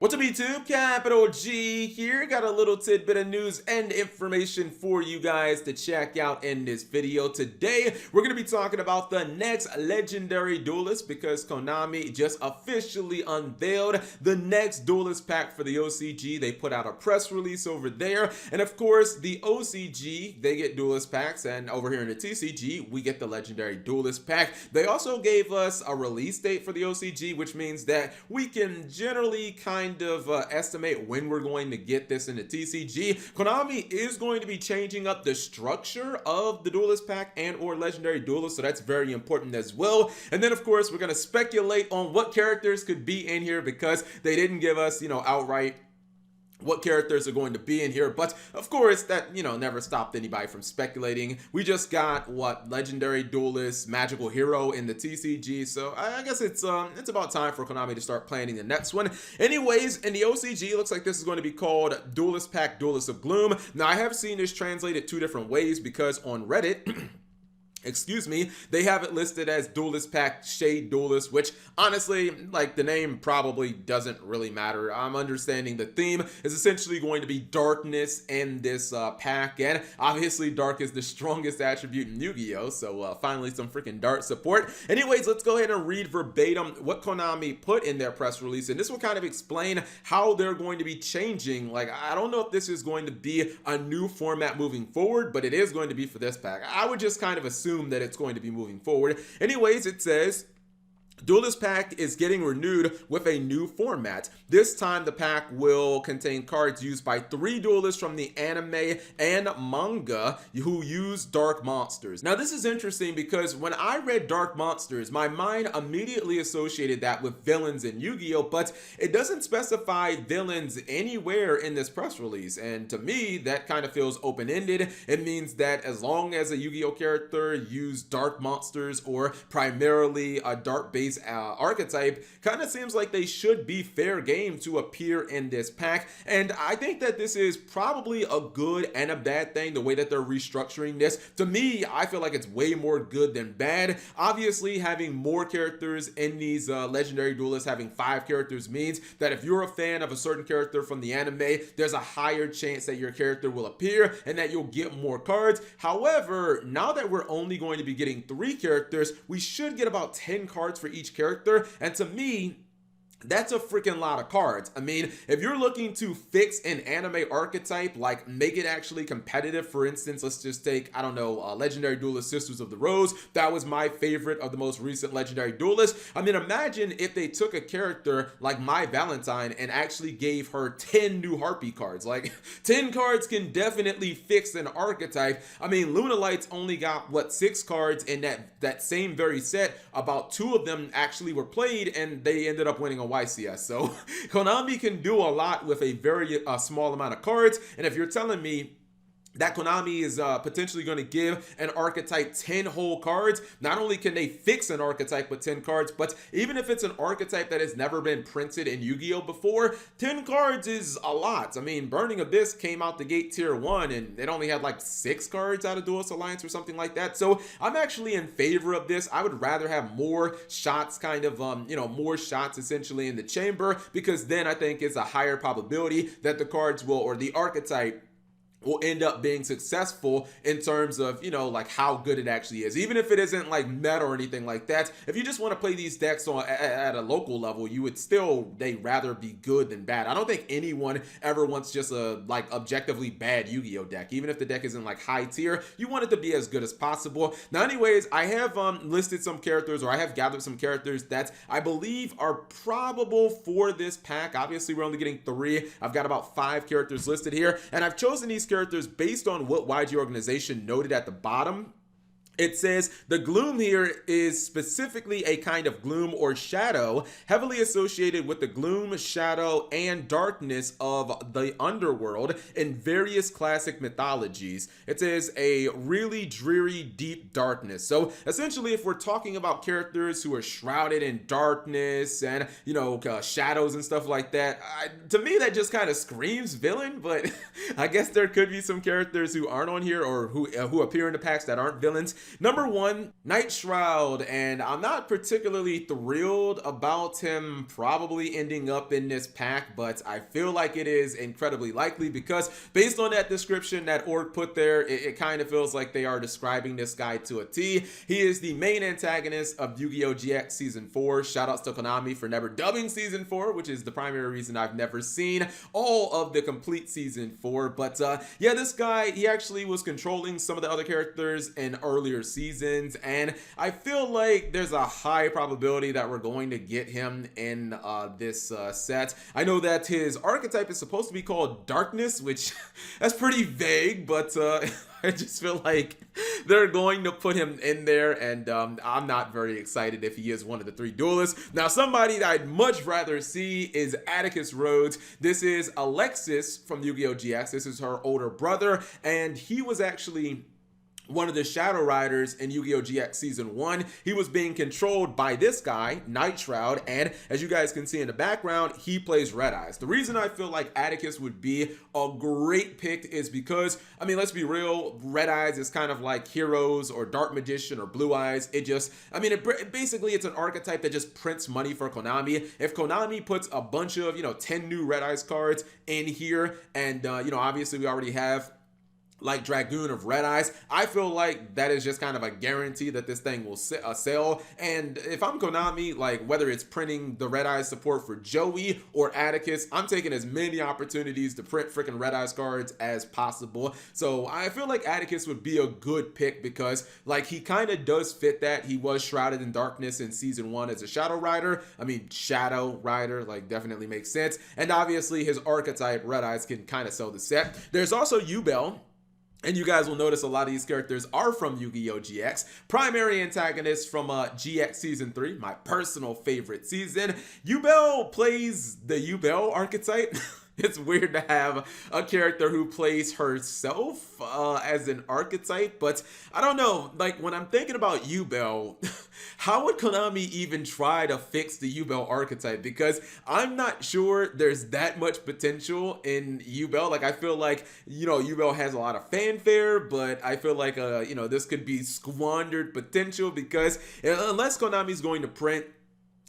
What's up YouTube? Capital G here. Got a little tidbit of news and information for you guys to check out in this video. Today, we're going to be talking about the next legendary Duelist because Konami just officially unveiled the next Duelist pack for the OCG. They put out a press release over there. And of course, the OCG, they get Duelist packs. And over here in the TCG, we get the legendary Duelist pack. They also gave us a release date for the OCG, which means that we can generally kind of estimate when we're going to get this in the TCG. Konami is going to be changing up the structure of the Duelist pack and or legendary Duelist, so that's very important as well. And then of course we're going to speculate on what characters could be in here because they didn't give us, outright what characters are going to be in here, but of course that never stopped anybody from speculating. We just got what legendary Duelist magical hero in the TCG, so I guess it's about time for Konami to start planning the next one. Anyways, in the OCG, looks like this is going to be called Duelist Pack Duelist of Gloom. Now I have seen this translated two different ways because on Reddit excuse me, they have it listed as Duelist Pack Shade Duelist, which honestly, like, the name probably doesn't really matter. I'm understanding the theme is essentially going to be darkness in this pack, and obviously dark is the strongest attribute in Yu-Gi-Oh, so finally some freaking dark support. Anyways, let's go ahead and read verbatim what Konami put in their press release, and this will kind of explain how they're going to be changing. Like, I don't know if this is going to be a new format moving forward, but it is going to be for this pack. I would just kind of assume that it's going to be moving forward. Anyways, it says Duelist pack is getting renewed with a new format. This time the pack will contain cards used by 3 duelists from the anime and manga who use dark monsters. Now this is interesting because when I read dark monsters, my mind immediately associated that with villains in Yu-Gi-Oh, but it doesn't specify villains anywhere in this press release, and to me that kind of feels open-ended. It means that as long as a Yu-Gi-Oh character used dark monsters or primarily a dark base archetype, kind of seems like they should be fair game to appear in this pack. And I think that this is probably a good and a bad thing, the way that they're restructuring this. To me, I feel like it's way more good than bad. Obviously, having more characters in these legendary duelists, having 5 characters, means that if you're a fan of a certain character from the anime, there's a higher chance that your character will appear and that you'll get more cards. However, now that we're only going to be getting 3 characters, we should get about 10 cards for each character, and to me that's a freaking lot of cards. I mean, if you're looking to fix an anime archetype, like make it actually competitive, for instance, let's just take, I don't know, Legendary Duelist Sisters of the Rose. That was my favorite of the most recent Legendary Duelist. I mean, imagine if they took a character like My Valentine and actually gave her 10 new Harpy cards. Like, 10 cards can definitely fix an archetype. I mean, Luna Lights only got, what, 6 cards in that same very set. About 2 of them actually were played, and they ended up winning a YCS. So Konami can do a lot with a very small amount of cards, and if you're telling me that Konami is potentially going to give an archetype 10 whole cards, not only can they fix an archetype with 10 cards, but even if it's an archetype that has never been printed in Yu-Gi-Oh before, 10 cards is a lot. I mean, Burning Abyss came out the gate tier 1 and it only had like 6 cards out of Duelist Alliance or something like that. So I'm actually in favor of this. I would rather have more shots, kind of more shots essentially in the chamber, because then I think it's a higher probability that the cards will, or the archetype will end up being successful in terms of, like how good it actually is. Even if it isn't like meta or anything like that, if you just want to play these decks on at a local level, you would still, they'd rather be good than bad. I don't think anyone ever wants just a like objectively bad Yu-Gi-Oh deck. Even if the deck isn't like high tier, you want it to be as good as possible. Now anyways, I have listed some characters, or I have gathered some characters that I believe are probable for this pack. Obviously we're only getting 3. I've got about 5 characters listed here, and I've chosen these characters based on what YG organization noted at the bottom. It says the gloom here is specifically a kind of gloom or shadow heavily associated with the gloom, shadow, and darkness of the underworld in various classic mythologies. It says a really dreary, deep darkness. So essentially, if we're talking about characters who are shrouded in darkness and, shadows and stuff like that, to me, that just kind of screams villain, but I guess there could be some characters who aren't on here or who appear in the packs that aren't villains. Number one, Night Shroud, and I'm not particularly thrilled about him probably ending up in this pack, but I feel like it is incredibly likely because based on that description that Org put there, it kind of feels like they are describing this guy to a T. He is the main antagonist of Yu-Gi-Oh! GX Season 4. Shoutouts to Konami for never dubbing Season 4, which is the primary reason I've never seen all of the complete Season 4. But yeah, this guy, he actually was controlling some of the other characters in earlier seasons, and I feel like there's a high probability that we're going to get him in this set. I know that his archetype is supposed to be called Darkness, which that's pretty vague, but I just feel like they're going to put him in there, and I'm not very excited if he is one of the 3 duelists. Now, somebody that I'd much rather see is Atticus Rhodes. This is Alexis from Yu-Gi-Oh! GX. This is her older brother, and he was actually one of the Shadow Riders in Yu-Gi-Oh! GX Season 1. He was being controlled by this guy, Night Shroud, and as you guys can see in the background, he plays Red Eyes. The reason I feel like Atticus would be a great pick is because, I mean, let's be real, Red Eyes is kind of like Heroes or Dark Magician or Blue Eyes. It just, I mean, basically it's an archetype that just prints money for Konami. If Konami puts a bunch of, 10 new Red Eyes cards in here, and, obviously we already have like Dragoon of Red Eyes, I feel like that is just kind of a guarantee that this thing will sell. And if I'm Konami, like whether it's printing the Red Eyes support for Joey or Atticus, I'm taking as many opportunities to print freaking Red Eyes cards as possible. So I feel like Atticus would be a good pick because like he kind of does fit that. He was shrouded in darkness in Season 1 as a Shadow Rider. I mean, Shadow Rider, like, definitely makes sense. And obviously his archetype, Red Eyes, can kind of sell the set. There's also Yubel. And you guys will notice a lot of these characters are from Yu-Gi-Oh! GX. Primary antagonist from GX Season 3, my personal favorite season. Yubel plays the Yubel archetype. It's weird to have a character who plays herself as an archetype, but I don't know, like when I'm thinking about Yubel, how would Konami even try to fix the Yubel archetype? Because I'm not sure there's that much potential in Yubel. Like I feel like, Yubel has a lot of fanfare, but I feel like, this could be squandered potential because unless Konami's going to print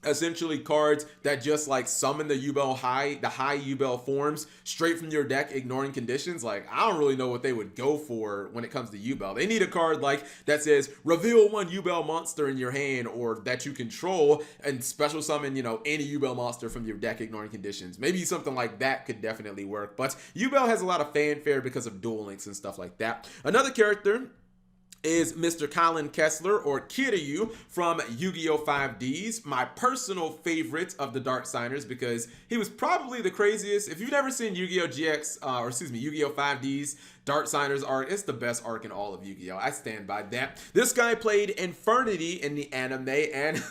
essentially cards that just like summon the high Yubel forms straight from your deck, ignoring conditions. Like I don't really know what they would go for when it comes to Yubel. They need a card like that says reveal one Yubel monster in your hand or that you control and special summon, any Yubel monster from your deck, ignoring conditions. Maybe something like that could definitely work. But Yubel has a lot of fanfare because of Duel Links and stuff like that. Another character is Mr. Colin Kessler, or Kiryu, from Yu-Gi-Oh! 5Ds, my personal favorite of the Dark Signers because he was probably the craziest. If you've never seen Yu-Gi-Oh! Yu-Gi-Oh! 5Ds, Dark Signers arc, it's the best arc in all of Yu-Gi-Oh! I stand by that. This guy played Infernity in the anime, and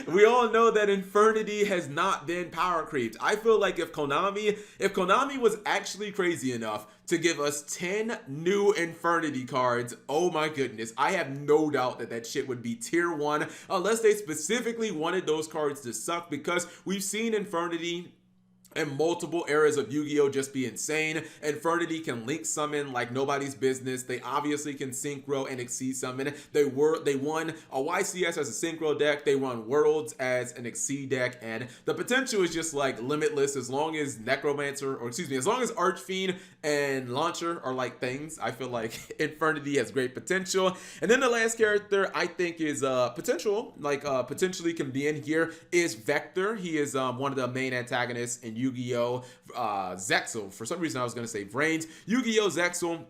we all know that Infernity has not been power creeped. I feel like if Konami was actually crazy enough to give us 10 new Infernity cards, oh my goodness, I have no doubt that shit would be tier 1, unless they specifically wanted those cards to suck, because we've seen Infernity and multiple eras of Yu-Gi-Oh! Just be insane. Infernity can link summon like nobody's business. They obviously can synchro and exceed summon. They won a YCS as a synchro deck. They won Worlds as an exceed deck, and the potential is just like limitless as long as as long as Archfiend and Launcher are like things. I feel like Infernity has great potential. And then the last character I think is potentially can be in here is Vector. He is one of the main antagonists in Yu-Gi-Oh! Zexal. For some reason I was going to say Brains. Yu-Gi-Oh! Zexal.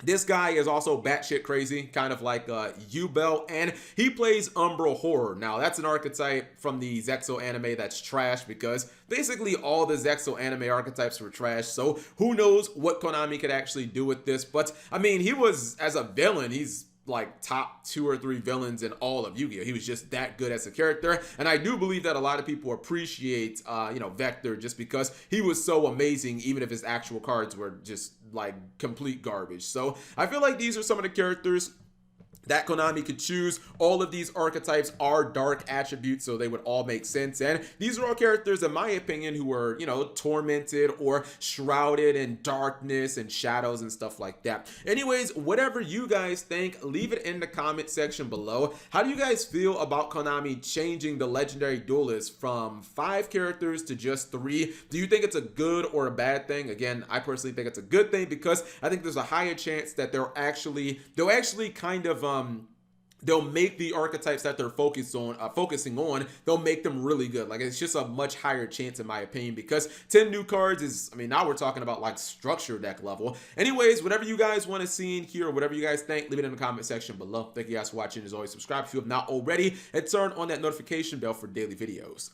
This guy is also batshit crazy, kind of like Yubel, and he plays Umbral Horror. Now, that's an archetype from the Zexal anime that's trash because basically all the Zexal anime archetypes were trash, so who knows what Konami could actually do with this. But, I mean, he was, as a villain, he's like top 2 or 3 villains in all of Yu-Gi-Oh! He was just that good as a character, and I do believe that a lot of people appreciate Vector just because he was so amazing, even if his actual cards were just like complete garbage. So I feel like these are some of the characters that Konami could choose. All of these archetypes are dark attributes, so they would all make sense. And these are all characters, in my opinion, who are, tormented or shrouded in darkness and shadows and stuff like that. Anyways, whatever you guys think, leave it in the comment section below. How do you guys feel about Konami changing the Legendary Duelist from 5 characters to just 3? Do you think it's a good or a bad thing? Again, I personally think it's a good thing because I think there's a higher chance that they'll actually kind of they'll make the archetypes that they're focusing on, they'll make them really good. Like, it's just a much higher chance, in my opinion, because 10 new cards is, now we're talking about like structure deck level. Anyways, whatever you guys want to see in here, or whatever you guys think, leave it in the comment section below. Thank you guys for watching. As always, subscribe if you have not already, and turn on that notification bell for daily videos.